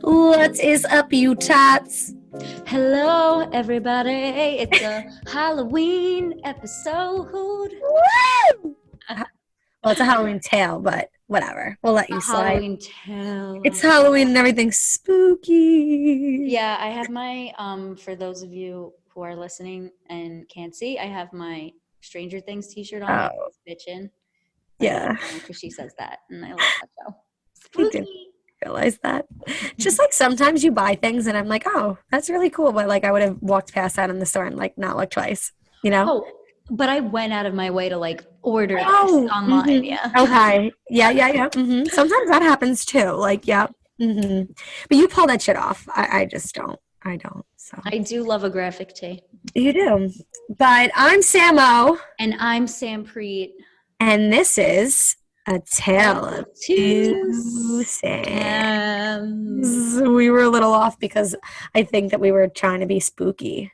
What is up, you tots? Hello, everybody. It's a Halloween episode. Woo! Well, it's a Halloween tale, but whatever. We'll let you slide. Halloween tale. It's Halloween and everything's spooky. Yeah, I have my for those of you who are listening and can't see, I have my Stranger Things t-shirt on. Oh, Bitchin'. yeah. Because she says that, and I love that show. I didn't realize that. Just like sometimes you buy things and I'm like, oh, that's really cool. But like I would have walked past that in the store and like not looked twice, you know? Oh, but I went out of my way to like order this Oh, online. mhm. Yeah. Okay. Yeah. Sometimes that happens too. Like, yeah. But you pull that shit off. I just don't. I don't. So I do love a graphic tee. you do. But I'm Samo. And I'm Sam Preet. And this is a tale of two Sams. We were a little off because I think that we were trying to be spooky.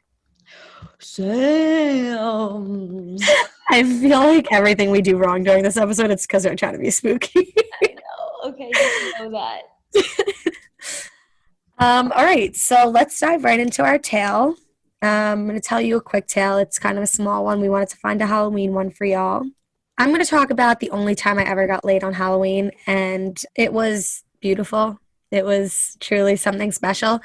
Sams. I feel like everything we do wrong during this episode, it's because we're trying to be spooky. I know. Okay, you know that. All right, so let's dive right into our tale. I'm going to tell you a quick tale. It's kind of a small one. We wanted to find a Halloween one for y'all. I'm going to talk about the only time I ever got laid on Halloween, and it was beautiful. It was truly something special.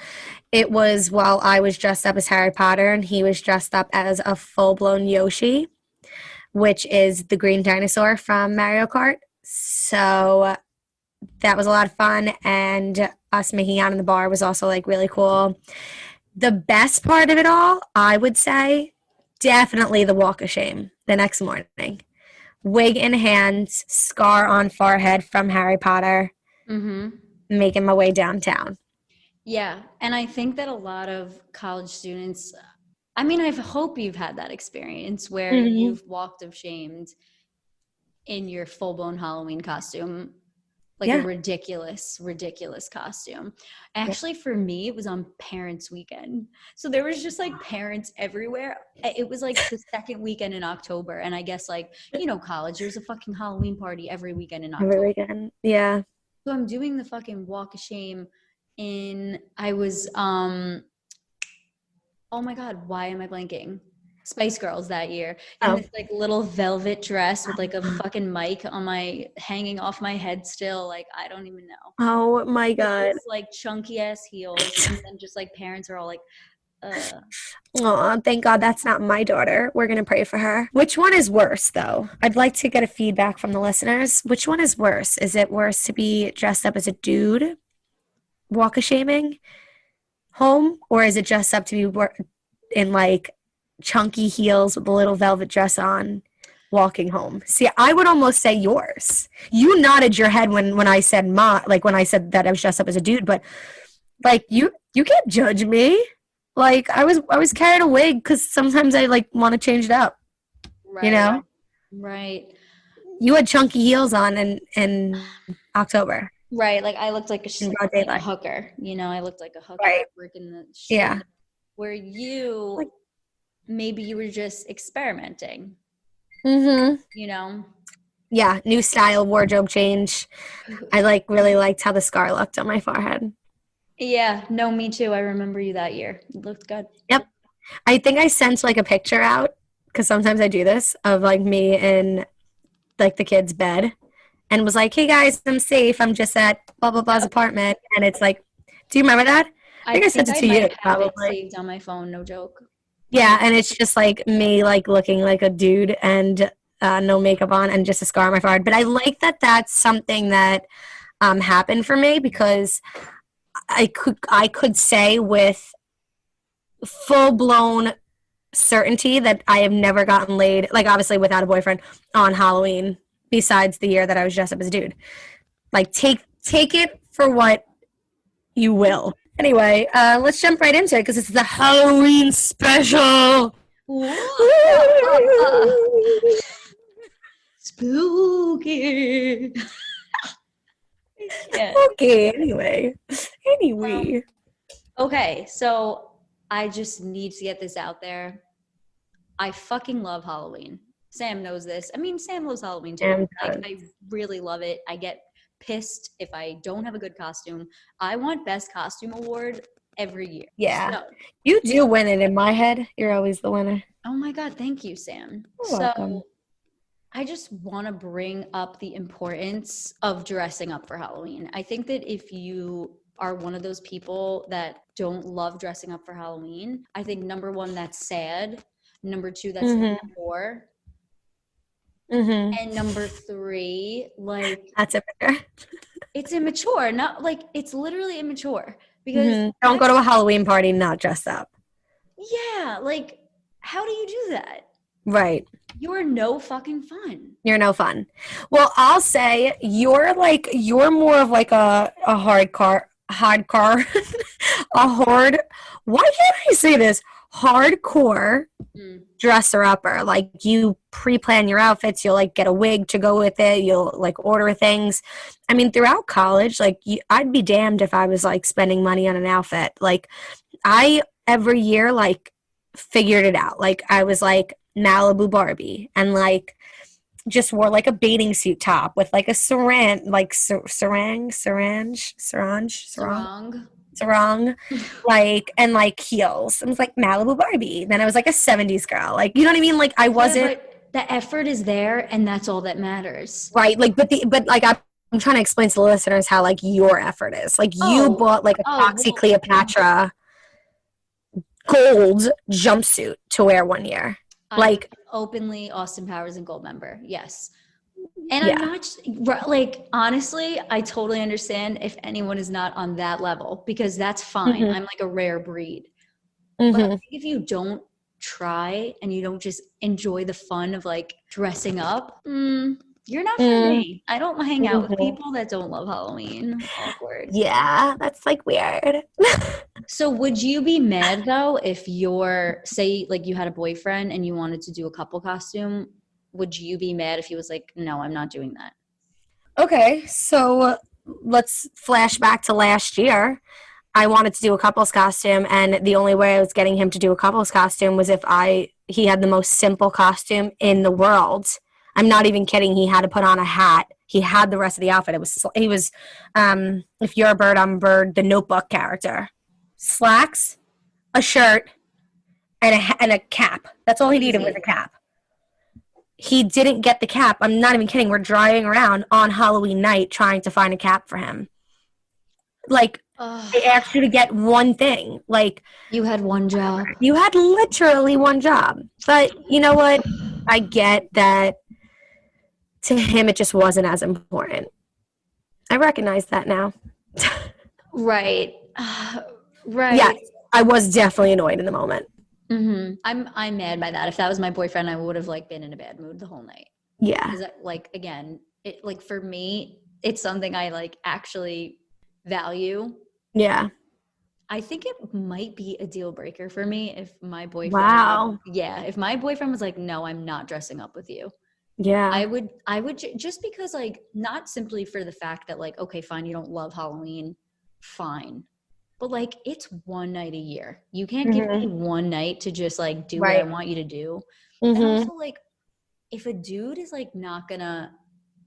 It was while I was dressed up as Harry Potter, and he was dressed up as a full-blown Yoshi, which is the green dinosaur from Mario Kart. So that was a lot of fun, and us making out in the bar was also like really cool. The best part of it all, I would say, definitely the walk of shame the next morning. Wig in hand, scar on forehead from Harry Potter, making my way downtown. Yeah, and I think that a lot of college students, I mean, I hope you've had that experience where you've walked of shamed in your full-blown Halloween costume, like a ridiculous costume. Actually, for me, it was on Parents' Weekend. So there was just like parents everywhere. It was like the second weekend in October. And I guess like, you know, college, there's a fucking Halloween party every weekend in October. Every weekend, yeah. So I'm doing the fucking walk of shame I was, oh my God, why am I blanking? Spice Girls that year in this like little velvet dress with like a fucking mic on hanging off my head still. Like, I don't even know. Oh my God. It's like chunky ass heels. And then just like parents are all like, Oh, thank God that's not my daughter. We're going to pray for her. Which one is worse, though? I'd like to get a feedback from the listeners. Which one is worse? Is it worse to be dressed up as a dude, walk of shaming home? Or is it dressed up to be in like chunky heels with a little velvet dress on, walking home? See, I would almost say yours. You nodded your head when I said when I said that I was dressed up as a dude, but like you can't judge me. Like I was carrying a wig because sometimes I like want to change it up. right, You know? right, You had chunky heels on in October. right. Like I looked like broad a daylight. hooker. You know, I looked like a hooker Right. working the shit. Yeah. Where you maybe you were just experimenting. Mm-hmm. You know. Yeah, new style, wardrobe change. I really liked how the scar looked on my forehead. Yeah, no, me too. I remember you that year. It looked good. Yep. I think I sent like a picture out because sometimes I do this of like me in like the kid's bed and was like, hey guys, I'm safe. I'm just at blah, blah, blah's apartment. And it's like, do you remember that? I think I sent it to you probably. It saved on my phone, no joke. Yeah, and it's just like me like looking like a dude and no makeup on and just a scar on my forehead. But I like that that's something that happened for me because I could say with full-blown certainty that I have never gotten laid, like obviously without a boyfriend, on Halloween besides the year that I was dressed up as a dude. Like take it for what you will. Anyway, let's jump right into it because it's the Halloween special. Spooky. Okay, anyway. Okay, so I just need to get this out there. I fucking love Halloween. Sam knows this. I mean, Sam loves Halloween too. Like, I really love it. I get pissed if I don't have a good costume. I want best costume award every year. Yeah. So, You do win it in my head. You're always the winner. oh my God, thank you, Sam. You're So welcome. I just want to bring up the importance of dressing up for Halloween. I think that if you are one of those people that don't love dressing up for Halloween, I think number one, that's sad. Number two, that's Mm-hmm. immature. Mm-hmm. And number three, like, That's it. Right. it's immature. Not like it's literally immature because Mm-hmm. Don't go to a Halloween party not dressed up. yeah, like, how do you do that? Right. You're no fucking fun. You're no fun. Well, I'll say you're more of like a hardcore a hard why can't I say this? Hardcore Mm. dresser upper. Like you pre-plan your outfits, you'll like get a wig to go with it, you'll like order things. I mean, throughout college, like I'd be damned if I was like spending money on an outfit. Like I every year like figured it out. Like I was like Malibu Barbie and like just wore like a bathing suit top with like a Sarong. sarong, like and like heels. I was like Malibu Barbie. Then I was like a '70s girl. Like you know what I mean? Like I Yeah, wasn't but the effort is there and that's all that matters. right. Like but like I'm trying to explain to the listeners how like your effort is. Like you Oh, bought like a Foxy well, Cleopatra gold jumpsuit to wear one year. I'm Like openly Austin Powers and Gold member. Yes. And I'm yeah. not like honestly, I totally understand if anyone is not on that level because that's fine. Mm-hmm. I'm like a rare breed. But I Mm-hmm. think if you don't try and you don't just enjoy the fun of like dressing up, you're not for me. I don't hang out with Mm-hmm. people that don't love Halloween. Awkward. Yeah, that's like weird. So would you be mad though if you're say like you had a boyfriend and you wanted to do a couple costume? Would you be mad if he was like, no, I'm not doing that? Okay, so let's flash back to last year. I wanted to do a couple's costume, and the only way I was getting him to do a couple's costume was if he had the most simple costume in the world. I'm not even kidding. He had to put on a hat. He had the rest of the outfit. He was if you're a bird, I'm a bird, the Notebook character. Slacks, a shirt, and a cap. That's all he needed was Easy. a cap. He didn't get the cap. I'm not even kidding. We're driving around on Halloween night trying to find a cap for him. Like, they Ugh. asked you to get one thing. Like, You had one job. you had literally one job. But you know what? I get that to him it just wasn't as important. I recognize that now. Right. Yes, Right. I was definitely annoyed in the moment. I'm mad by that. If that was my boyfriend, I would have like been in a bad mood the whole night. Yeah. Because like again, it like for me, it's something I like actually value. Yeah. I think it might be a deal breaker for me if my boyfriend Wow. yeah, if my boyfriend was like, "No, I'm not dressing up with you." Yeah. Just because like not simply for the fact that like okay, fine, you don't love Halloween, fine. But like it's one night a year. You can't give me Mm-hmm. one night to just like do what I Right. want you to do. And Mm-hmm. also like if a dude is like not gonna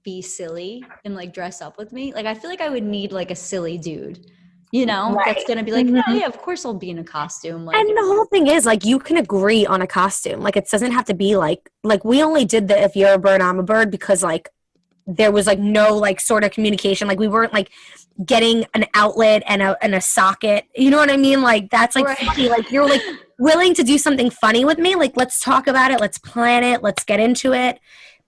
be silly and like dress up with me, like I feel like I would need like a silly dude, that's Right. gonna be like, oh Mm-hmm. yeah, of course I'll be in a costume. Like, And the whole thing is like you can agree on a costume. Like it doesn't have to be like we only did the if you're a bird, I'm a bird because like there was like no like sort of communication. Like we weren't like getting an outlet and a socket. You know what I mean? Like that's like right. funny. Like you're like willing to do something funny with me. Like let's talk about it. Let's plan it. Let's get into it.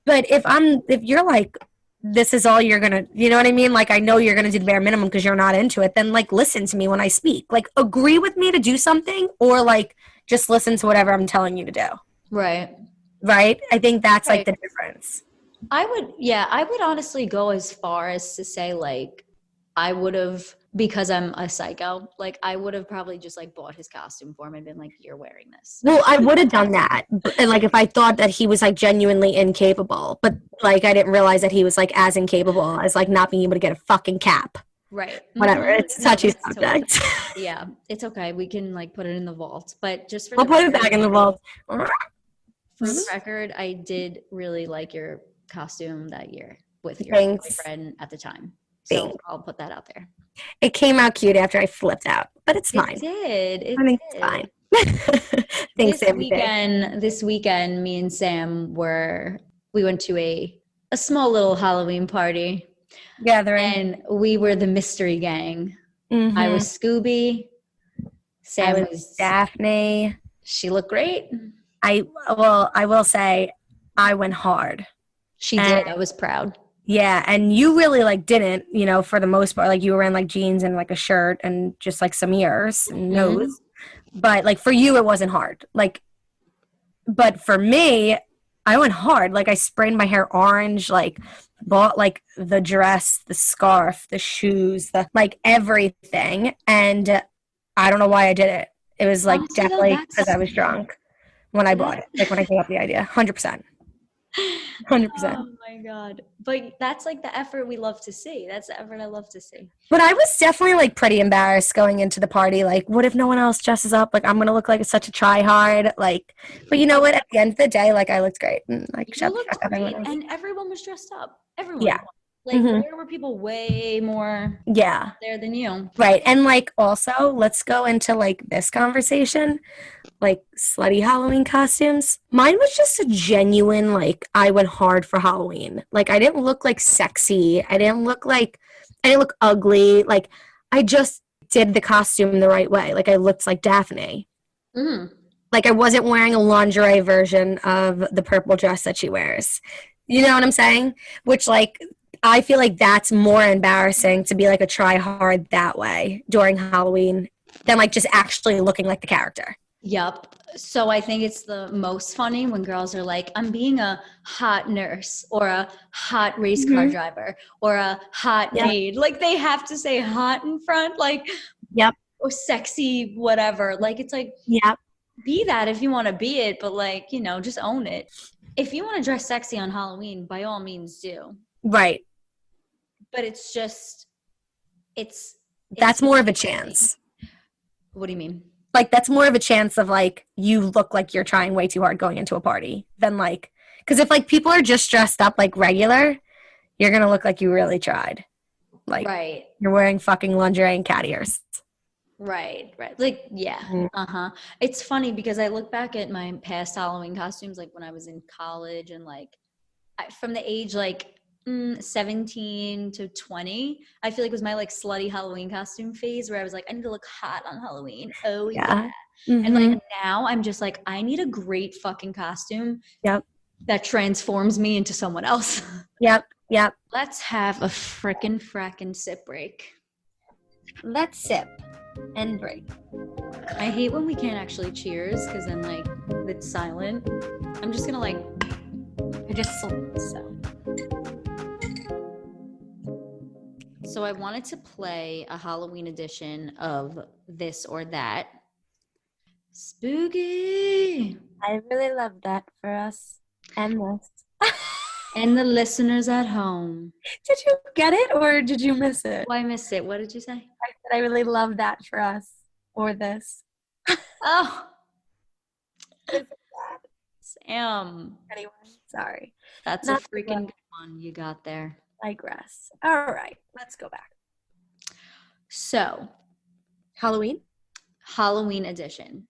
But if you're like this is all you're gonna you know what I mean, like I know you're gonna do the bare minimum because you're not into it, then like listen to me when I speak, like agree with me to do something or like just listen to whatever I'm telling you to do. Right. Right, I think that's like Right. the difference. I would honestly go as far as to say like I would have because I'm a psycho, like I would have probably just like bought his costume for him and been like, you're wearing this. Well, I would have done that, and like if I thought that he was like genuinely incapable, but like I didn't realize that he was like as incapable as like not being able to get a fucking cap. Right. Whatever, it's a No, touchy that's totally subject. yeah, it's okay. We can like put it in the vault. But just for We'll the put it back record, in the vault. for the record, I did really like your costume that year with your Thanks. boyfriend at the time. So Thanks. I'll put that out there. It came out cute after I flipped out, but it's It fine. did. I It think it's did. fine. Thanks, everything. This weekend, me and Sam we went to a small little Halloween party, Gathering. and we were the mystery gang. I Mm-hmm. was Scooby. I Sam was was, Daphne. she looked great. I will say I went hard. She And did. I was proud. yeah, and you really like didn't, for the most part. Like you were wearing like jeans and like a shirt and just like some ears and Mhm. nose. But like for you it wasn't hard. Like but for me, I went hard. Like I sprayed my hair orange, like bought like the dress, the scarf, the shoes, the like everything. And I don't know why I did it. It was like Honestly, though, definitely because I was drunk when I bought that's it. Like when I came up with the idea. 100%. 100%. oh my God. But that's like the effort we love to see. That's the effort I love to see. But I was definitely like pretty embarrassed going into the party. Like, what if no one else dresses up? Like, I'm gonna look like such a try hard. Like, but you know what? At the end of the day, like, I looked great. And, like, You shut the looked fuck up, everyone great, else. and everyone was dressed up. Yeah. Everyone. Like, Hmm. there were people way more Yeah. there than you. Right. And like, also, let's go into like this conversation, like slutty Halloween costumes. Mine was just a genuine, like, I went hard for Halloween. Like, I didn't look like sexy. I didn't look ugly. Like, I just did the costume the right way. Like, I looked like Daphne. Mm. Like, I wasn't wearing a lingerie version of the purple dress that she wears. You know what I'm saying? Which, like, I feel like that's more embarrassing to be like a try hard that way during Halloween than like just actually looking like the character. Yup. So I think it's the most funny when girls are like, I'm being a hot nurse or a hot race car Mm-hmm. driver or a hot Yep. maid. Like they have to say hot in front, like, Yep. or sexy, whatever. Like it's like, Yep. be that if you want to be it, but like, just own it. If you want to dress sexy on Halloween, by all means do. Right. But it's just, it's That's the more of a branding. chance. What do you mean? Like that's more of a chance of like you look like you're trying way too hard going into a party than like because if like people are just dressed up like regular, you're gonna look like you really tried. Like Right. you're wearing fucking lingerie and cat ears. Right. Like, yeah. Mm. Uh-huh. It's funny because I look back at my past Halloween costumes, like when I was in college and like from the age like 17 to 20, I feel like was my like slutty Halloween costume phase where I was like, I need to look hot on Halloween. Oh, yeah. Yeah. And Mm-hmm. like now I'm just like, I need a great fucking costume Yep. that transforms me into someone else. Yep. Yep. Let's have a frackin' sip break. Let's sip and break. I hate when we can't actually cheers because then like it's silent. I'm just gonna like I just so I wanted to play a Halloween edition of This or That. Spooky. I really love that for us and this. And the listeners at home. Did you get it or did you miss it? Oh, I missed it. What did you say? I said I really love that for us or this. Oh, Sam. Anyway, sorry. That's Not a freaking good one you got there. Digress. All right, let's go back. So, Halloween edition.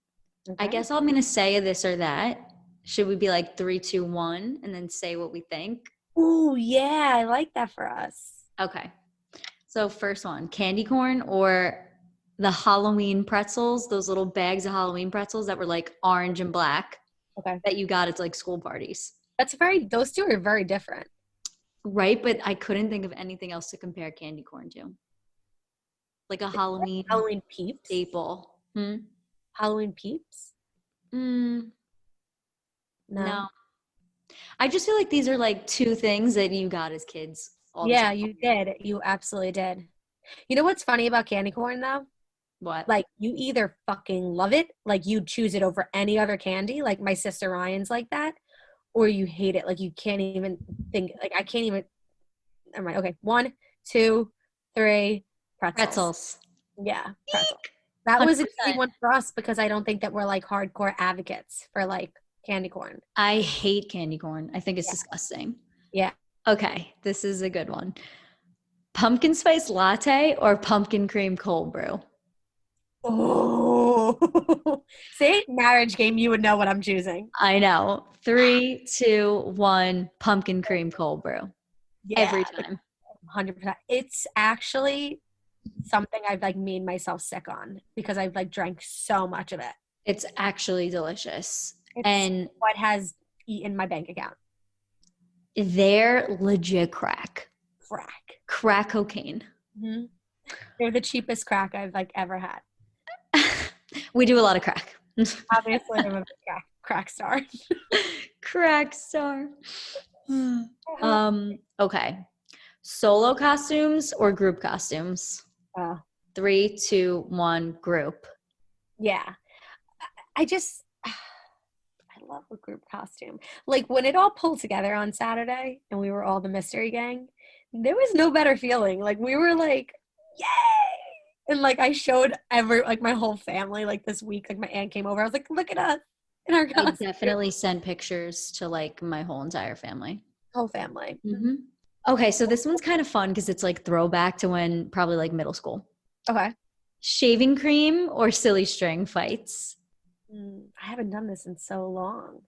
Okay. I guess I'm going to say this or that. Should we be like 3, 2, 1 and then say what we think? Ooh, yeah, I like that for us. Okay. So first one, candy corn or the Halloween pretzels, those little bags of Halloween pretzels that were like orange and black. Okay. That you got at like school parties. Those two are very different. Right, but I couldn't think of anything else to compare candy corn to. Like a Halloween peeps. staple. Halloween peeps? No. I just feel like these are like two things that you got as kids. Yeah, you did. You absolutely did. You know what's funny about candy corn though? What? Like you either fucking love it, like you choose it over any other candy, like my sister Ryan's like that, or you hate it. Like you can't even think, like I can't even, never mind. Okay, 1, 2, 3, pretzels. Yeah, pretzels. That was a easy one for us because I don't think that we're like hardcore advocates for like candy corn. I hate candy corn. I think it's disgusting. Yeah. Okay, this is a good one. Pumpkin spice latte or pumpkin cream cold brew? Oh, see, marriage game, you would know what I'm choosing. I know. Three, two, one, pumpkin cream cold brew. Yeah, Every time. 100%. It's actually something I've like made myself sick on because I've like drank so much of it. It's actually delicious. It's And what has eaten my bank account. they're legit crack. Crack. Crack cocaine. Hmm. They're the cheapest crack I've like ever had. We do a lot of crack. Obviously, I'm a crack star. Crack star. Okay. Solo costumes or group costumes? Uh, Three, two, one, group. yeah, I just I love a group costume. Like when it all pulled together on Saturday and we were all the mystery gang, there was no better feeling. Like we were like, yay! And like I showed like my whole family like this week. Like my aunt came over. I was like, look at us in our I costume. definitely sent pictures to like my whole entire family. Whole family. Hmm. Okay, so this one's kind of fun because it's like throwback to when probably like middle school. Okay. Shaving cream or silly string fights? I haven't done this in so long.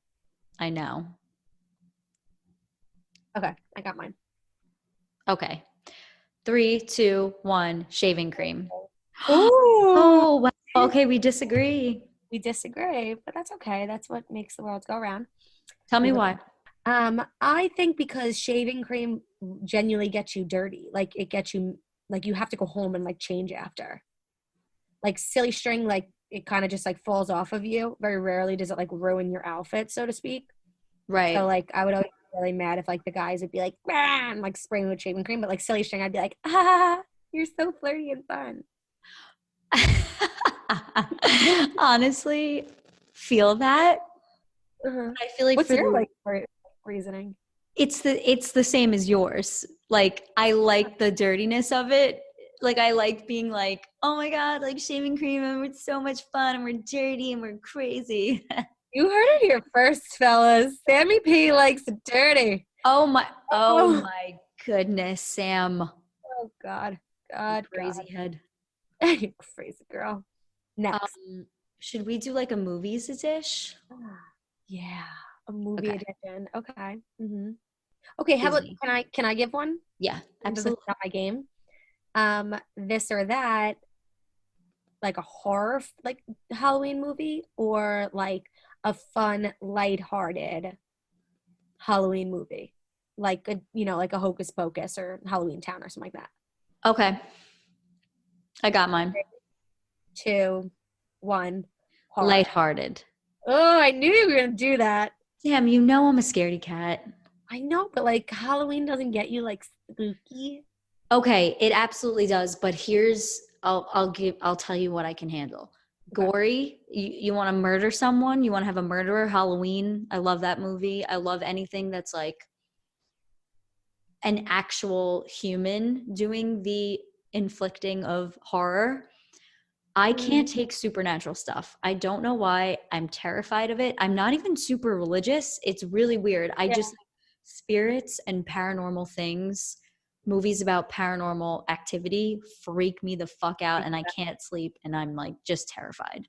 I know. Okay, I got mine. Okay. Three, two, one, shaving cream. Ooh, Oh, wow. Okay, we disagree. we disagree, but that's okay. That's what makes the world go round. Tell me why. I think because shaving cream genuinely gets you dirty. Like it gets you like you have to go home and like change after. Like silly string, like it kind of just like falls off of you. Very rarely does it like ruin your outfit, so to speak. So Right. like I would always be really mad if like the guys would be like, "Bah," and like spraying with shaving cream, but like silly string, I'd be like, ah, you're so flirty and fun. Honestly, feel that. Uh-huh. I feel like What's for your the like reasoning? it's the same as yours. Like I like the dirtiness of it. Like I like being like, oh my god, like shaving cream and it's so much fun and we're dirty and we're crazy. You heard it here first, fellas. Sammy P likes it dirty. Oh Oh, my goodness, Sam. oh God, You God, crazy God. head. You crazy girl. Next. Should we do like a movies dish? Yeah, a movie Okay. edition. Okay. Okay, how about Disney. can I give one? Yeah, Even though this is absolutely. not my game. This or that, like a horror like Halloween movie or like a fun, lighthearted Halloween movie. Like a like a Hocus Pocus or Halloween Town or something like that. Okay. I got mine. 2, 1, horror. Lighthearted. Oh, I knew you were gonna do that. Sam, you know I'm a scaredy cat. I know, but like Halloween doesn't get you like spooky. Okay, it absolutely does, but here's I'll tell you what I can handle. Okay. Gory, you want to murder someone, you want to have a murderer, Halloween. I love that movie. I love anything that's like an actual human doing the inflicting of horror. I can't take supernatural stuff. I don't know why. I'm terrified of it. I'm not even super religious. It's really weird. I Yeah. just spirits and paranormal things, movies about paranormal activity freak me the fuck out and I can't sleep and I'm like just terrified.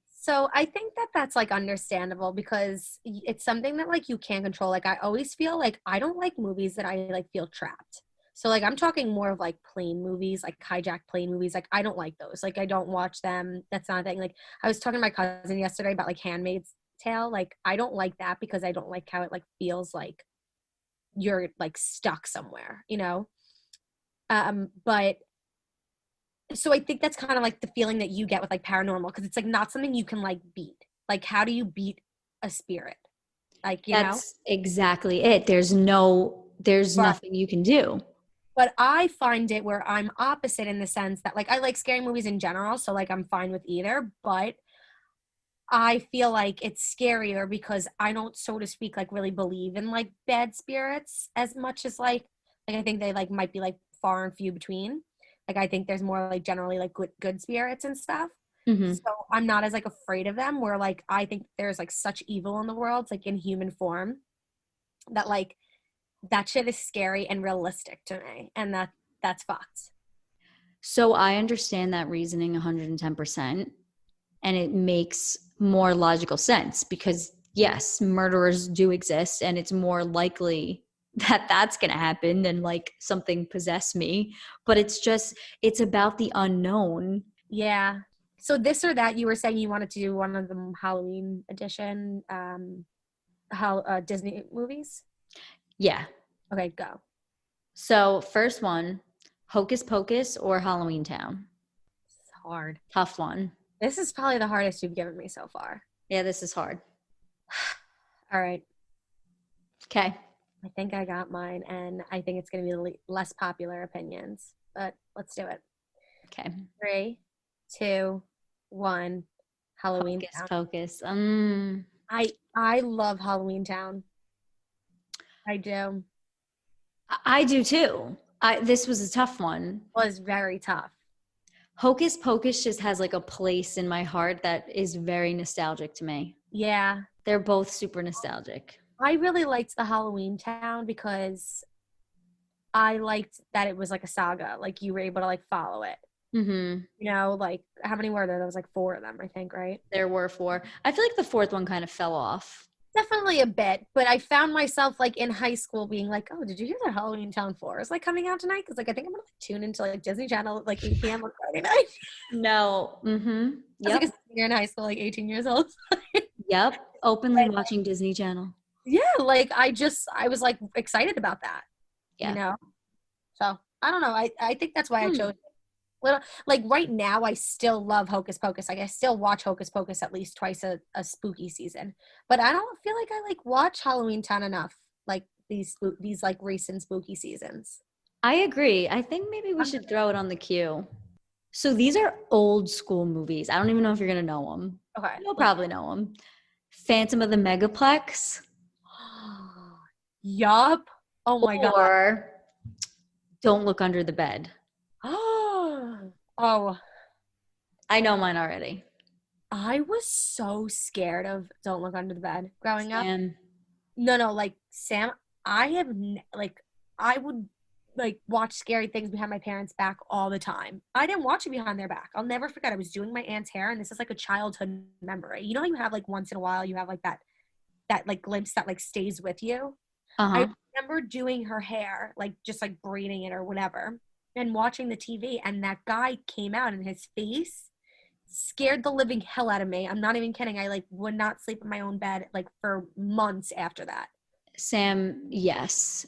So I think that that's like understandable because it's something that like you can't control. Like I always feel like I don't like movies that I like feel trapped. So like I'm talking more of like plane movies, like hijacked plane movies. Like I don't like those. Like I don't watch them. That's not a thing. Like I was talking to my cousin yesterday about like Handmaid's Tale. Like I don't like that because I don't like how it like feels like you're like stuck somewhere, you know? But so I think that's kind of like the feeling that you get with like paranormal because it's like not something you can like beat. Like how do you beat a spirit? Like, you know? That's exactly it. There's But nothing you can do. but I find it where I'm opposite in the sense that like I like scary movies in general, so like I'm fine with either, but I feel like it's scarier because I don't, so to speak, like really believe in like bad spirits as much as like I think they like might be like far and few between. Like I think there's more like generally like good spirits and stuff. Hmm. So I'm not as like afraid of them where like I think there's like such evil in the world, like in human form, that like that shit is scary and realistic to me. And that's fucked. So I understand that reasoning 110%, and it makes more logical sense because yes, murderers do exist, and it's more likely that that's going to happen than like something possess me, but it's about the unknown. Yeah. So this or that, you were saying you wanted to do one of the Halloween edition, how Disney movies. Yeah. Okay, go. So, first one, Hocus Pocus or Halloween Town? It's hard. Tough one. This is probably the hardest you've given me so far. Yeah, this is hard. All right. Okay. I think I got mine, and I think it's going to be the less popular opinions, but let's do it. Okay. Three, two, one. Halloween Hocus Town. Pocus. I love Halloween Town. I do. I do too. This was a tough one. Was very tough. Hocus Pocus just has like a place in my heart that is very nostalgic to me. Yeah. They're both super nostalgic. I really liked the Halloween Town because I liked that it was like a saga. Like you were able to like follow it. Mm-hmm. You know, like how many were there? There was like four of them, I think, right? There were four. I feel like the fourth one kind of fell off. Definitely a bit, but I found myself like in high school being like, "Oh, did you hear that Halloween Town 4 is like coming out tonight?" Because like I think I'm gonna like, tune into like Disney Channel like 8 p.m. on Friday night. No. Mm-hmm. I was like Yep. a senior in high school, like 18 years old. Yep. Openly watching Disney Channel. Yeah, like I was like excited about that, you Yeah. know. So I don't know. I think that's why I Hmm. chose little like right now I still love Hocus Pocus. Like I still watch Hocus Pocus at least twice a spooky season. But I don't feel like I like watch Halloween Town enough. Like these like recent spooky seasons. I agree. I think maybe we should throw it on the queue. So these are old school movies. I don't even know if you're going to know them. Okay. You'll probably know them. Phantom of the Megaplex Yup. Oh my god. or Don't Look Under the Bed. Oh, I know mine already. I was so scared of Don't Look Under the Bed growing up. And No, like Sam, like I would like watch scary things behind my parents' back all the time. I didn't watch it behind their back. I'll never forget. I was doing my aunt's hair, and this is like a childhood memory. You know how you have like once in a while you have like that like glimpse that like stays with you. I uh-huh. remember doing her hair, like just like braiding it or whatever, and watching the TV, and that guy came out, and his face scared the living hell out of me. I'm not even kidding. I like would not sleep in my own bed like for months after that. Sam, yes.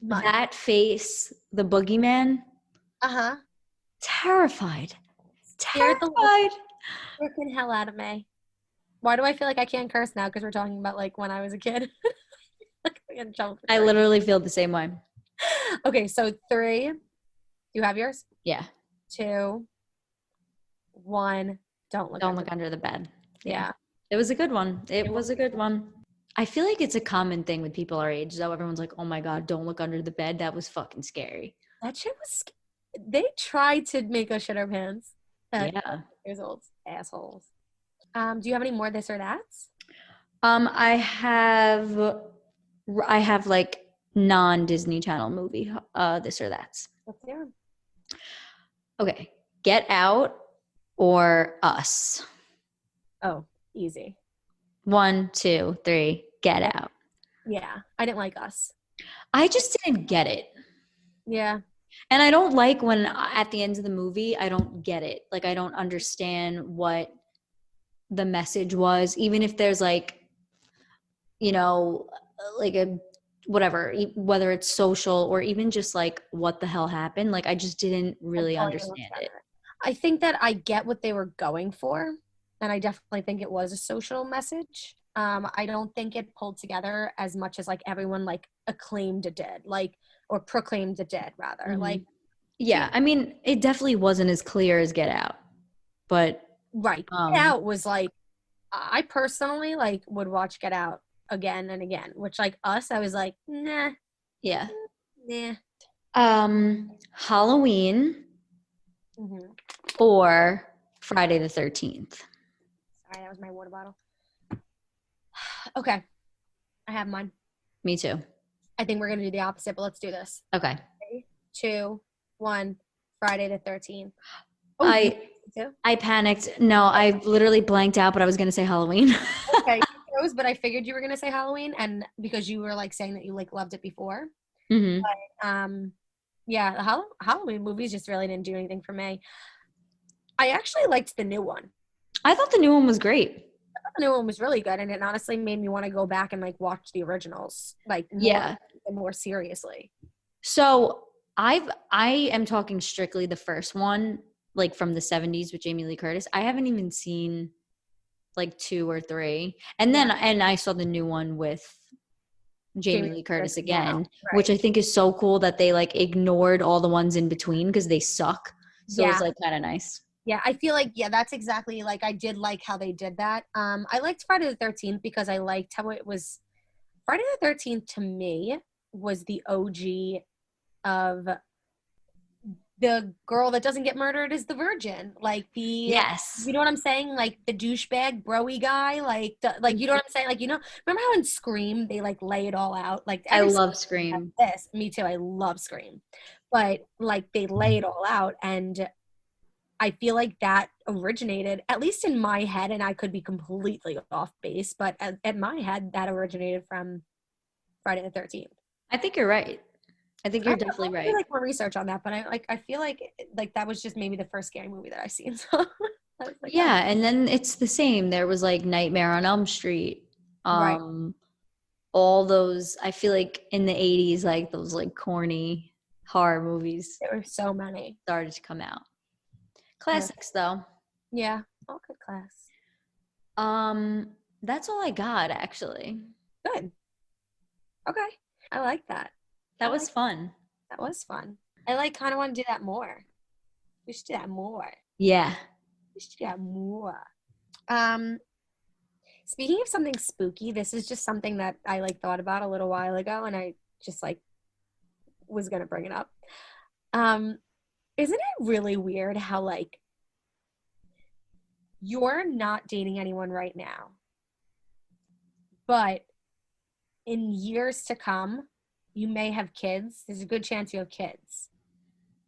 Months. That face, the boogeyman, Uh-huh. terrified. Scared the Terrified. freaking hell out of me. Why do I feel like I can't curse now? Because we're talking about like when I was a kid. Like I get in trouble for I cursing. literally feel the same way. Okay, so three. Do you have yours? Yeah. Two, one. Don't look Don't under. Look Under the Bed. Yeah. Yeah. It was a good one. It It was was a good one. I feel like it's a common thing with people our age, though. Everyone's like, oh my God, don't look under the bed. That was fucking scary. that shit was. They tried to make us shit our pants at Yeah. years old assholes. Do you have any more this or that's? I have like non-Disney Channel movie, this or that's. Let's hear 'em. Okay. Get Out or Us. Oh, easy. 1, 2, 3, Get Yeah. Out. Yeah, I didn't like Us. I just didn't get it. Yeah. And I don't like when at the end of the movie, I don't get it. Like, I don't understand what the message was, even if there's like, you know, like a whatever, whether it's social or even just like what the hell happened. Like, I just didn't I really totally understand understand it. that. I think that I get what they were going for, and I definitely think it was a social message. I don't think it pulled together as much as like everyone like acclaimed it did, like or proclaimed it did rather. Mhm. Like, Yeah, I mean, it definitely wasn't as clear as Get Out, but right, Get Out was like I personally like would watch Get Out again and again, which like Us, I was like, nah, yeah. nah. Halloween Hmm. or Friday the 13th. Sorry, that was my water bottle. Okay, I have mine. Me too. I think we're gonna do the opposite, but let's do this. Okay. 3, 2, one, Friday the 13th. Oh, you I too? I panicked. No, I literally blanked out, but I was gonna say Halloween. Okay, you chose, but I figured you were gonna say Halloween, and because you were like saying that you like loved it before. hmm Um, yeah, the Halloween movies just really didn't do anything for me. I actually liked the new one. I thought the new one was great. The new one was really good, and it honestly made me want to go back and like watch the originals, like Yeah. more seriously. So I am talking strictly the first one, like from the 70s with Jamie Lee Curtis. I haven't even seen like two or three. Yeah, And I saw the new one with Jamie Jamie Lee Lee Curtis Curtis now, again, which right? I think is so cool that they like ignored all the ones in between because they suck. So it's Yeah, like kind of nice. yeah. I feel like that's exactly like I did like how they did that. I liked Friday the 13th because I liked how it was. Friday the 13th to me was the OG of the girl that doesn't get murdered is the virgin. Like Yes. you know what I'm saying? Like the douchebag broy guy. Like you know what I'm saying? Like remember how in Scream they like lay it all out? Like I every single love movie has Scream. this. Me too. I love Scream, but like they lay it all out, and I feel like that originated, at least in my head, and I could be completely off base, but at my head that originated from Friday the 13th. I think you're right. I think I you're have definitely to do right. like more research on that, but I feel like that was just maybe the first scary movie that I've seen. So I was like, oh, Yeah, and then it's the same. There was like Nightmare on Elm Street. right. Um all those I feel like in the 80s like those like corny horror movies There were so many. started to come out. Uh, Classics though. yeah, all good class. Um that's all I got actually. Good. Okay. I like that. That I was like fun. that was fun. I like kind of want to do that more. We should do that more. Yeah. We should do that more. Um, Speaking of something spooky, this is just something that I like thought about a little while ago, and I just like was gonna bring it up. Um, isn't it really weird how like you're not dating anyone right now, but in years to come, you may have kids. There's a good chance you have kids.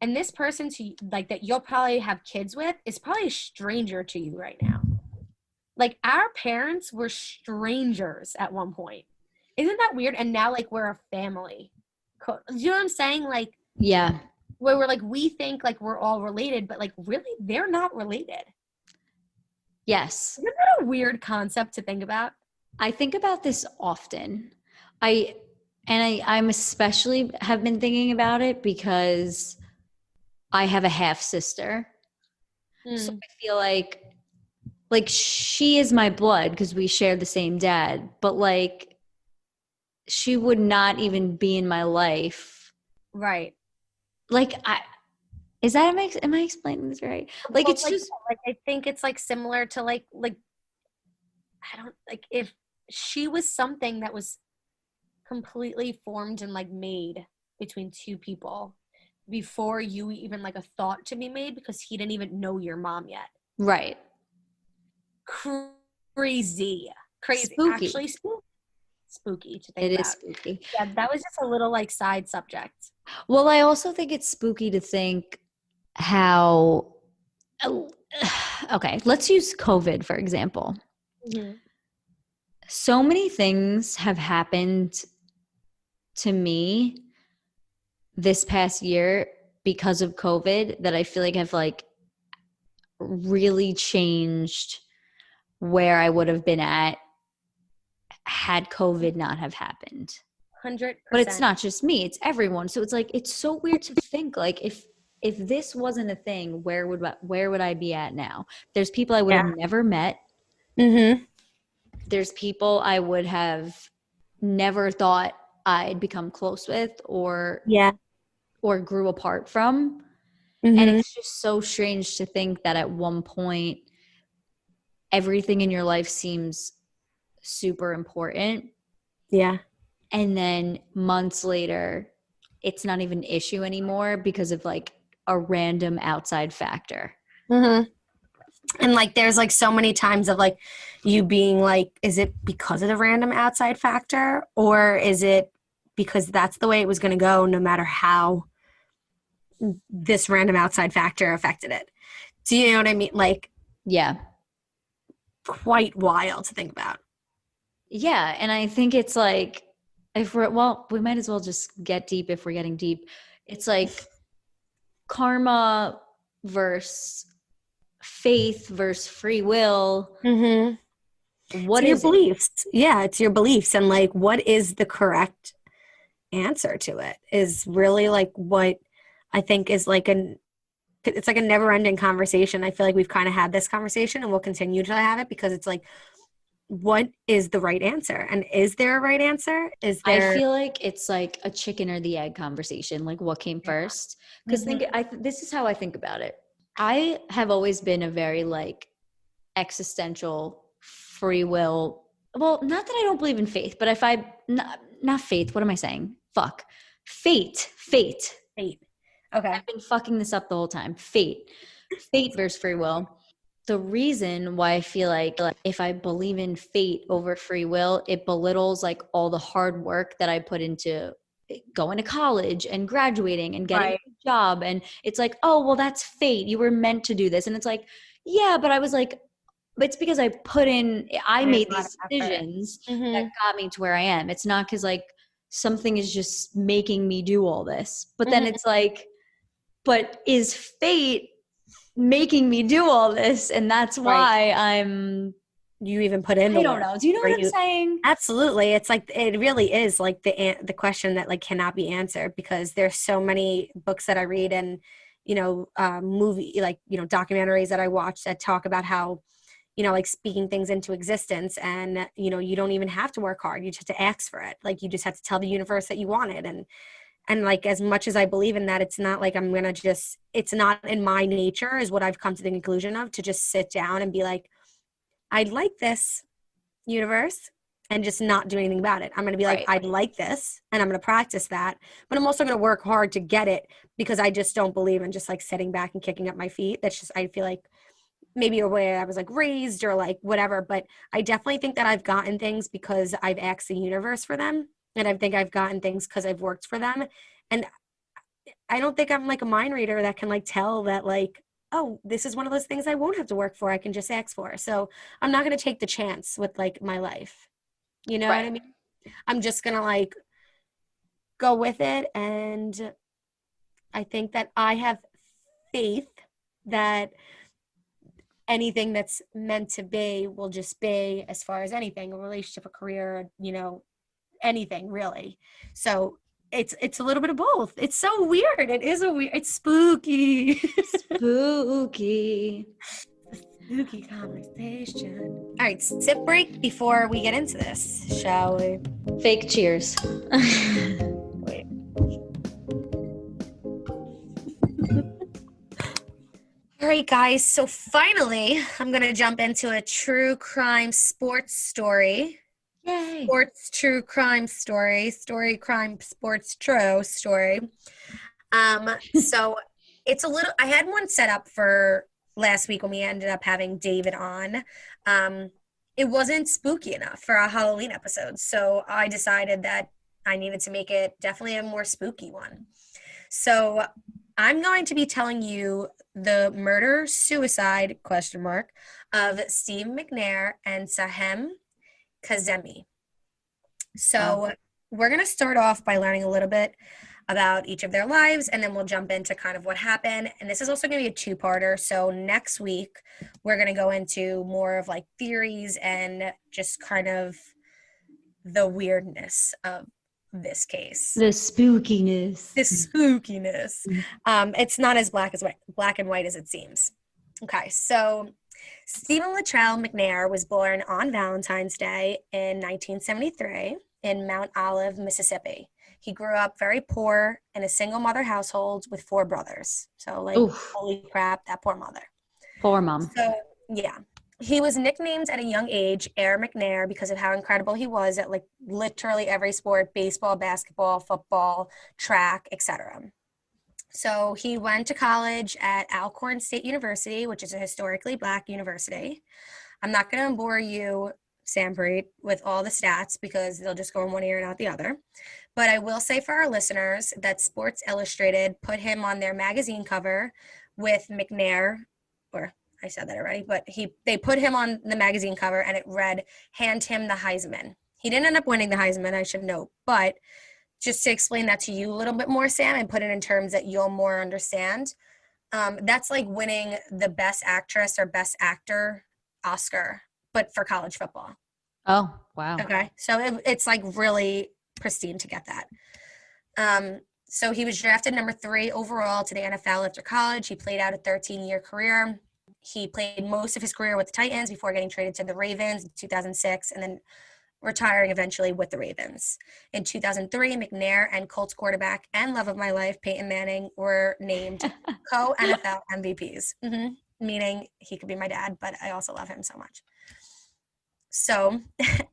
And this person to like that you'll probably have kids with is probably a stranger to you right now. Like our parents were strangers at one point. Isn't that weird? And now like we're a family. You know what I'm saying? Like Yeah. where we're like we think like we're all related, but like really they're not related. Yes. Isn't that a weird concept to think about? I think about this often. I I'm especially have been thinking about it because I have a half sister. So Mm, I feel like she is my blood because we share the same dad, but like she would not even be in my life. right. Like I is that am I explaining this right? Like Well, it's like just like I think it's like similar to like I don't like if she was something that was completely formed and like made between two people before you even like a thought to be made because he didn't even know your mom yet. right. Crazy. Crazy. Spooky. Actually spooky to think It is about. spooky. Yeah, that was just a little like side subject. Well, I also think it's spooky to think how okay, let's use COVID for example. Mm-hmm. So many things have happened to me this past year because of COVID that I feel like have like really changed where I would have been at had COVID not have happened. But it's 100%. not just me, it's everyone. So it's like it's so weird to think like if this wasn't a thing, where would I be at now? There's people I would have Yeah. never met. Mm-hmm. There's people I would have never thought I'd become close with Yeah. or grew apart from. And Mm-hmm. it's just so strange to think that at one point everything in your life seems super important Yeah. and then months later it's not even an issue anymore because of like a random outside factor. Mm-hmm. And like there's like so many times of like you being like, is it because of the random outside factor? Or is it because that's the way it was gonna go no matter how this random outside factor affected it. Do you know what I mean? Like, Yeah. quite wild to think about. Yeah. And I think it's like, if we're, well, we might as well just get deep if we're getting deep. It's like karma versus faith versus free will. Mm-hmm. What So your is it? beliefs. Yeah, it's your beliefs. And like, what is the correct answer to it is really like what I think is like it's like a never ending conversation. I feel like we've kind of had this conversation and we'll continue to have it because it's like, what is the right answer? And is there a right answer? Is I there, feel like it's like a chicken or the egg conversation, like what came first. Because Mhm. this is how I think about it. I have always been a very like existential free will. Well, not that I don't believe in faith, but if I not faith, what am I saying? Fuck. Fate. Fate. Okay. I've been fucking this up the whole time. Fate versus free will. The reason why I feel like if I believe in fate over free will, it belittles like all the hard work that I put into going to college and graduating and getting Right. a job. And it's like, oh, well, that's fate. You were meant to do this. And it's like, yeah, but I was like, it's because I Put in made a lot of these effort. decisions that Mm-hmm. got me to where I am. It's not because like something is just making me do all this. But then Mm-hmm. it's like, but is fate making me do all this? And that's Right. why You even put in I the don't work. know. Do you know Or what I'm you saying? absolutely. It's like it really is like the question that like cannot be answered because there's so many books that I read and movie like documentaries that I watch that talk about how like speaking things into existence and you don't even have to work hard. You just have to ask for it. Like you just have to tell the universe that you want it. And like as much as I believe in that, it's not like I'm gonna just it's not in my nature is what I've come to the conclusion of to just sit down and be like, I'd like this universe and just not do anything about it. I'm going to be like, Right. I'd like this and I'm going to practice that, but I'm also going to work hard to get it because I just don't believe in just like sitting back and kicking up my feet. That's just, I feel like maybe a way I was like raised or like whatever, but I definitely think that I've gotten things because I've asked the universe for them. And I think I've gotten things because I've worked for them. And I don't think I'm like a mind reader that can like tell that like, oh, this is one of those things I won't have to work for. I can just ask for. So I'm not going to take the chance with like my life. You know what Right. I mean? I'm just going to like go with it. And I think that I have faith that anything that's meant to be will just be as far as anything, a relationship, a career, anything really. So it's a little bit of both. It's so weird. It is a weird, it's spooky. Spooky. Spooky conversation. All right, sip break before we get into this, shall we? Fake cheers. Wait. All right, guys. So finally, I'm going to jump into a true crime sports story. Yay. Sports true crime story crime sports true story. So it's a little, I had one set up for last week when we ended up having David on. It wasn't spooky enough for our Halloween episode. So I decided that I needed to make it definitely a more spooky one. So I'm going to be telling you the murder suicide question mark of Steve McNair and Sahem Kazemi. Wow. So we're going to start off by learning a little bit about each of their lives, and then we'll jump into kind of what happened. And this is also going to be a two-parter. So next week, we're going to go into more of like theories and just kind of the weirdness of this case. The spookiness. The spookiness. It's not as black and white as it seems. Okay, so Stephen Latrell McNair was born on Valentine's Day in 1973 in Mount Olive, Mississippi. He grew up very poor in a single mother household with four brothers. So, like, Oof. holy crap, that poor mother. Poor mom. So, yeah. He was nicknamed at a young age Air McNair because of how incredible he was at like literally every sport, baseball, basketball, football, track, etc. So he went to college at Alcorn State University, which is a historically black university. I'm not going to bore you Sampreet with all the stats because they'll just go in one ear and out the other. But I will say for our listeners that Sports Illustrated put him on their magazine cover with McNair, or I said that already, but they put him on the magazine cover and it read, "Hand him the Heisman." He didn't end up winning the Heisman, I should note, but just to explain that to you a little bit more, Sam, and put it in terms that you'll more understand, that's like winning the Best Actress or Best Actor Oscar, but for college football. Oh, wow. Okay, so it's like really pristine to get that. So he was drafted number 3 overall to the NFL after college. He played out a 13-year career. He played most of his career with the Titans before getting traded to the Ravens in 2006 and then retiring eventually with the Ravens. In 2003, McNair and Colts quarterback and love of my life, Peyton Manning, were named co-NFL MVPs, meaning he could be my dad, but I also love him so much. So,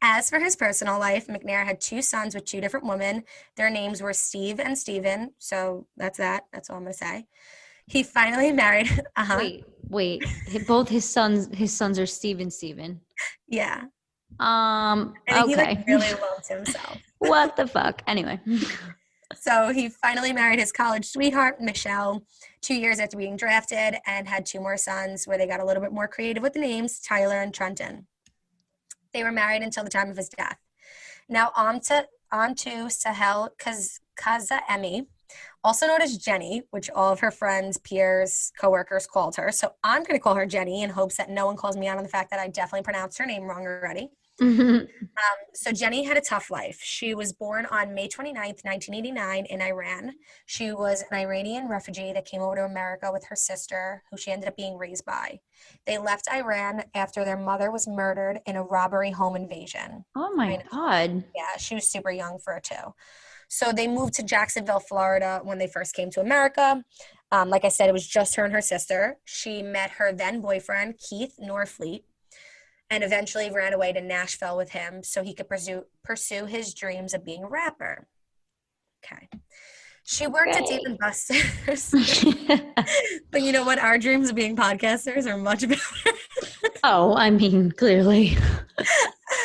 as for his personal life, McNair had 2 sons with 2 different women. Their names were Steve and Steven. So, that's that. That's all I'm going to say. He finally married. Wait. Both his sons are Steve and Steven. Yeah. Okay. He like really loved himself. What the fuck? Anyway. So he finally married his college sweetheart, Michelle, 2 years after being drafted, and had 2 more sons where they got a little bit more creative with the names, Tyler and Trenton. They were married until the time of his death. Now on to Sahel Kazaemi, also known as Jenny, which all of her friends, peers, coworkers called her. So I'm going to call her Jenny in hopes that no one calls me out on the fact that I definitely pronounced her name wrong already. So Jenny had a tough life. She was born on May 29th, 1989 in Iran. She was an Iranian refugee that came over to America with her sister, who she ended up being raised by. They left Iran after their mother was murdered in a robbery home invasion. Oh my God. Yeah, she was super young for it too. So they moved to Jacksonville, Florida when they first came to America. Like I said, it was just her and her sister. She met her then boyfriend, Keith Norfleet, and eventually ran away to Nashville with him so he could pursue his dreams of being a rapper. Okay. She worked at Dave & Buster's. But you know what? Our dreams of being podcasters are much better. Oh, I mean, clearly.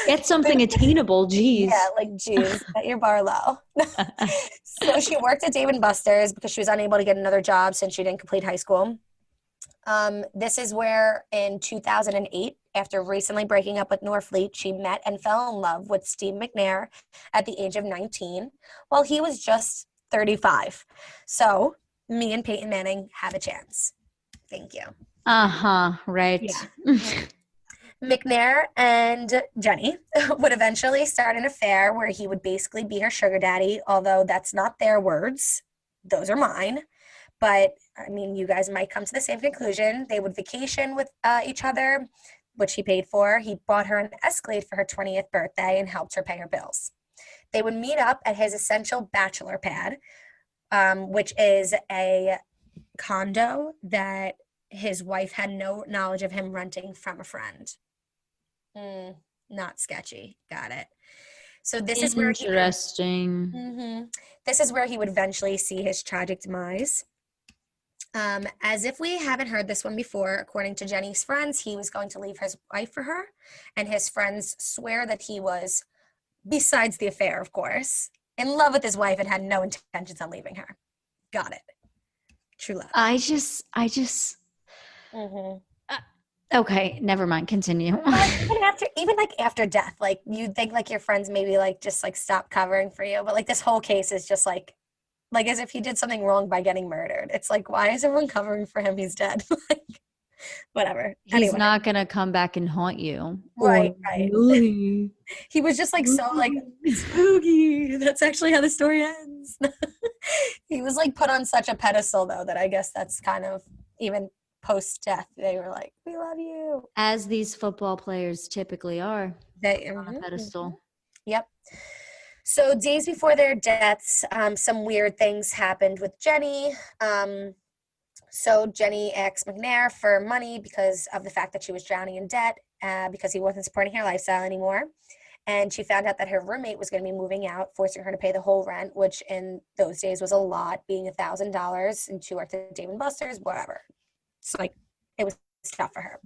Get something attainable, geez. Yeah, like, geez, set your bar low. So she worked at Dave & Buster's because she was unable to get another job since she didn't complete high school. This is where in 2008, after recently breaking up with Norfleet, she met and fell in love with Steve McNair at the age of 19, while he was just 35. So me and Peyton Manning have a chance. Thank you. Right. Yeah. McNair and Jenny would eventually start an affair where he would basically be her sugar daddy, although that's not their words. Those are mine. But, I mean, you guys might come to the same conclusion. They would vacation with each other, which he paid for. He bought her an Escalade for her 20th birthday and helped her pay her bills. They would meet up at his essential bachelor pad, which is a condo that his wife had no knowledge of him renting from a friend. Not sketchy. Got it. So this is where interesting. This is where he would eventually see his tragic demise. As if we haven't heard this one before, according to Jenny's friends, he was going to leave his wife for her, and his friends swear that he was, besides the affair, of course, in love with his wife and had no intentions on leaving her. Got it. True love. I just. Okay, never mind. Continue. even after death, like you'd think like your friends maybe like just like stop covering for you, but like this whole case is just like as if he did something wrong by getting murdered. It's like, why is everyone covering for him? He's dead. Like, whatever. He's not gonna come back and haunt you. Right. He was just like so like spooky. That's actually how the story ends. He was like put on such a pedestal though that I guess that's kind of even post-death, they were like, we love you. As these football players typically are. They on a pedestal. Yep. So days before their deaths, some weird things happened with Jenny. So Jenny asked McNair for money because of the fact that she was drowning in debt, because he wasn't supporting her lifestyle anymore. And she found out that her roommate was going to be moving out, forcing her to pay the whole rent, which in those days was a lot, being $1,000, and she worked at Dave & Buster's, whatever. So, like, it was tough for her.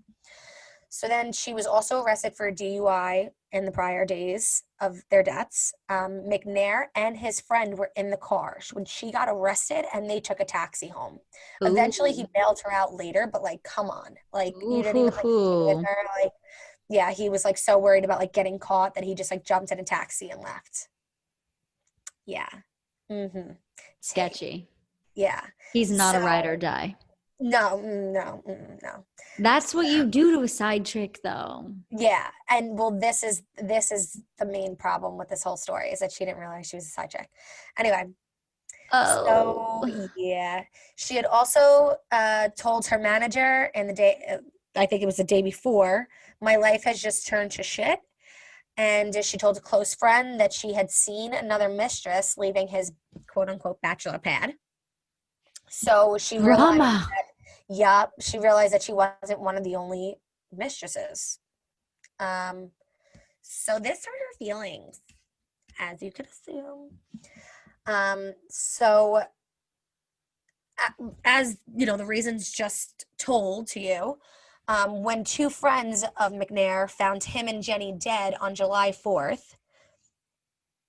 So then she was also arrested for DUI in the prior days of their deaths. McNair and his friend were in the car when she got arrested, and they took a taxi home. Eventually, he Ooh. bailed her out later, but like, come on, like Ooh, you didn't hoo, even like stay with hoo. her. Like, yeah, he was like so worried about like getting caught that he just like jumped in a taxi and left. Yeah. Mm-hmm. Tate. Sketchy. Yeah. He's not So a ride or die. no, no. That's what you do to a side chick, though. Yeah, and well, this is the main problem with this whole story is that she didn't realize she was a side chick. Anyway, Oh. so yeah, she had also told her manager in the day, I think it was the day before, my life has just turned to shit. And she told a close friend that she had seen another mistress leaving his quote unquote bachelor pad. So she realized, Drama. yep, she realized that she wasn't one of the only mistresses. Um, so this hurt her feelings, as you could assume. So as you know, the reasons just told to you, when two friends of McNair found him and Jenny dead on July 4th,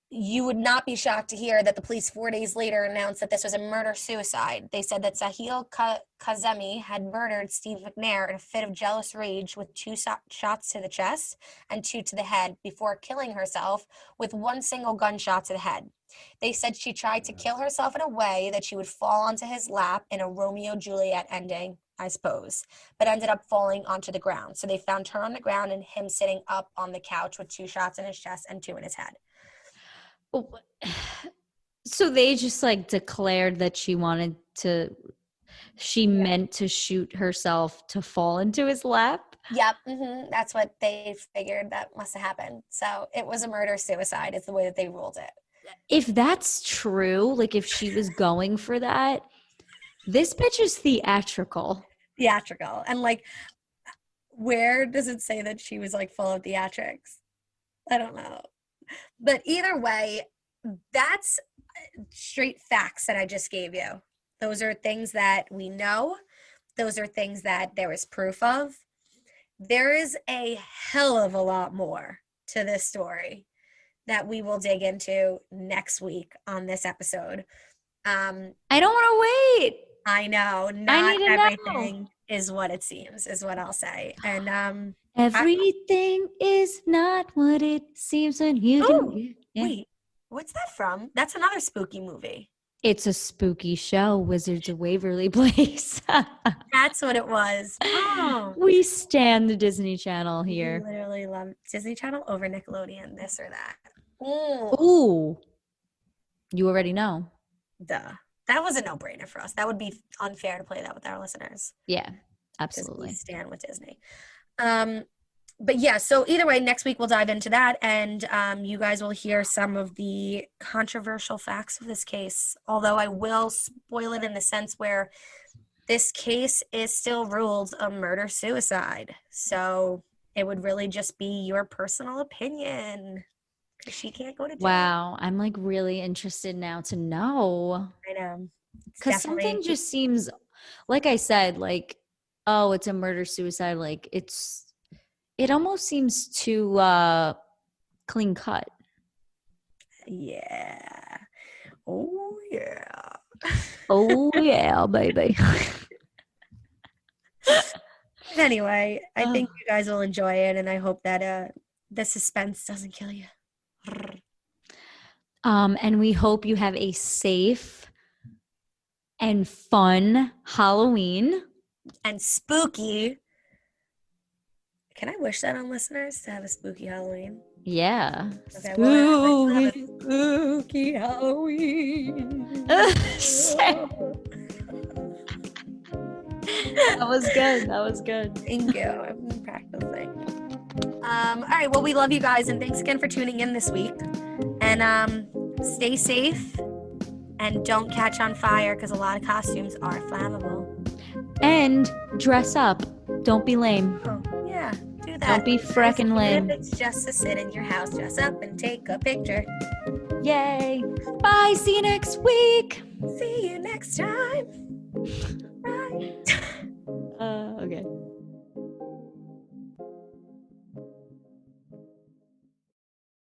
you would not be shocked to hear that the police 4 days later announced that this was a murder-suicide. They said that Sahil Kazemi had murdered Steve McNair in a fit of jealous rage with two shots to the chest and two to the head before killing herself with one single gunshot to the head. They said she tried to kill herself in a way that she would fall onto his lap in a Romeo-Juliet ending, I suppose, but ended up falling onto the ground. So they found her on the ground and him sitting up on the couch with two shots in his chest and two in his head. So they just like declared that she meant to shoot herself to fall into his lap. Yep, that's what they figured that must have happened. So it was a murder-suicide is the way that they ruled it. If that's true, like if she was going for that, this bitch is theatrical. Theatrical. And like, where does it say that she was like full of theatrics? I don't know. But either way, that's straight facts that I just gave you. Those are things that we know. Those are things that there is proof of. There is a hell of a lot more to this story that we will dig into next week on this episode. I don't want to wait. I know. I Not need to everything know. is what it seems, is what I'll say. And Everything is not what it seems when you oh, can. Yeah. wait, what's that from? That's another spooky movie. It's a spooky show, Wizards of Waverly Place. That's what it was. Oh, We stand the Disney Channel we here. literally love Disney Channel over Nickelodeon, this or that. Ooh, Ooh, you already know. duh. That was a no-brainer for us. That would be unfair to play that with our listeners Yeah, because we absolutely. stand with Disney. But yeah, so either way, next week we'll dive into that, and you guys will hear some of the controversial facts of this case. Although I will spoil it in the sense where this case is still ruled a murder-suicide. So it would really just be your personal opinion because she can't go to jail. Wow, I'm like really interested now to know. I know. Because something just seems, like I said, like, oh, it's a murder suicide. Like it almost seems too clean cut. Yeah. Oh, yeah. Oh yeah, baby. Anyway, I think you guys will enjoy it, and I hope that the suspense doesn't kill you. And we hope you have a safe and fun Halloween. And spooky. Can I wish that on listeners to have a spooky Halloween? Yeah. Okay, well, have a Spooky Halloween. That was good. That was good. Thank you. I've been practicing. All right. Well, we love you guys, and thanks again for tuning in this week. And stay safe, and don't catch on fire because a lot of costumes are flammable. And dress up. Don't be lame. Oh, yeah. Do that. Don't be frickin' lame. If it's just to sit in your house, dress up and take a picture. Yay. Bye. See you next week. See you next time.